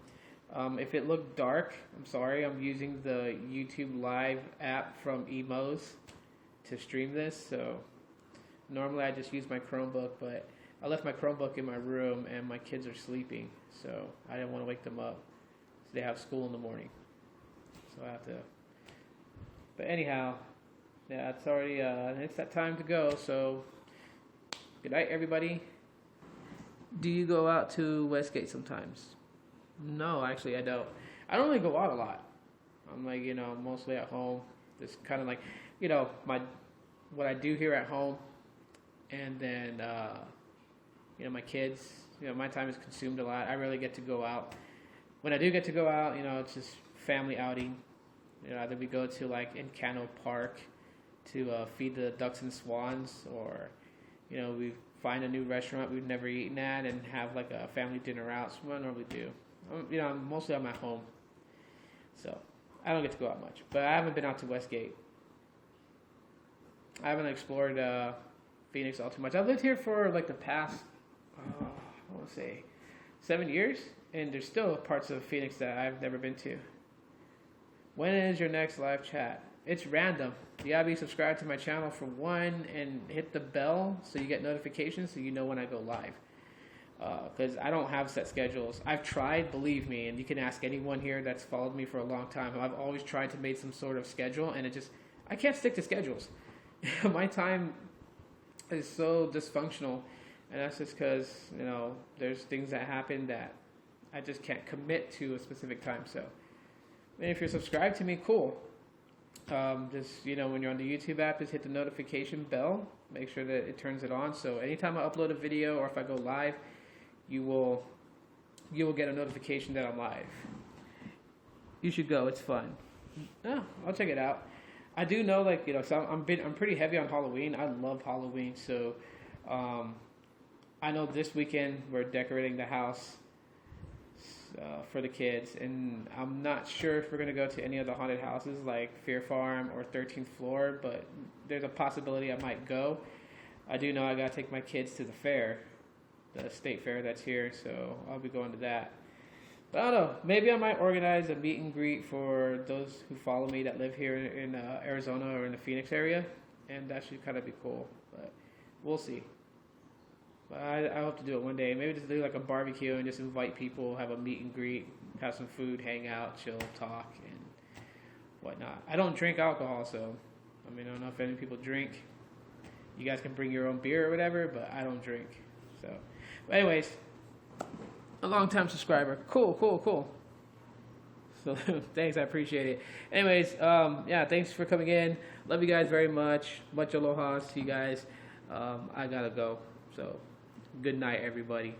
If it looked dark, I'm sorry. I'm using the YouTube Live app from Emoze to stream this. So normally I just use my Chromebook, but I left my Chromebook in my room and my kids are sleeping. So I didn't want to wake them up. So they have school in the morning. So I have to. But anyhow, yeah, it's already, it's that time to go. So good night, everybody. Do you go out to Westgate sometimes? No, actually I don't. I don't really go out a lot. I'm like, mostly at home. Just kind of like, what I do here at home. And then, my kids, my time is consumed a lot. I rarely get to go out. When I do get to go out, it's just family outing. Either we go to like Encano Park to feed the ducks and swans, or, we find a new restaurant we've never eaten at and have like a family dinner out. So what I normally do. Mostly I'm at home, so I don't get to go out much. But I haven't been out to Westgate. I haven't explored Phoenix all too much. I've lived here for like the past, I want to say, 7 years, and there's still parts of Phoenix that I've never been to. When is your next live chat? It's random. You gotta be subscribed to my channel for one, and hit the bell so you get notifications so you know when I go live. Because I don't have set schedules. I've tried, believe me, and you can ask anyone here that's followed me for a long time. I've always tried to make some sort of schedule, and I can't stick to schedules. My time is so dysfunctional, and that's just because, there's things that happen that I just can't commit to a specific time. So, and if you're subscribed to me, cool. Just, when you're on the YouTube app, just hit the notification bell. Make sure that it turns it on. So anytime I upload a video or if I go live, you will get a notification that I'm live. You should go. It's fun. I'll check it out. I do know, so I'm pretty heavy on Halloween. I love Halloween. So, I know this weekend we're decorating the house for the kids, and I'm not sure if we're gonna go to any of the haunted houses like Fear Farm or 13th Floor, but there's a possibility I might go. I do know I gotta take my kids to the fair, the state fair that's here, so I'll be going to that. But I don't know, maybe I might organize a meet and greet for those who follow me that live here in Arizona or in the Phoenix area, and that should kind of be cool, but we'll see. But I hope to do it one day. Maybe just do like a barbecue and just invite people, have a meet and greet, have some food, hang out, chill, talk, and whatnot. I don't drink alcohol, so I don't know if any people drink. You guys can bring your own beer or whatever, but I don't drink. So, but anyways, a long-time subscriber. Cool. So thanks, I appreciate it. Anyways, yeah, thanks for coming in. Love you guys very much. Much aloha to you guys. I gotta go. So good night, everybody.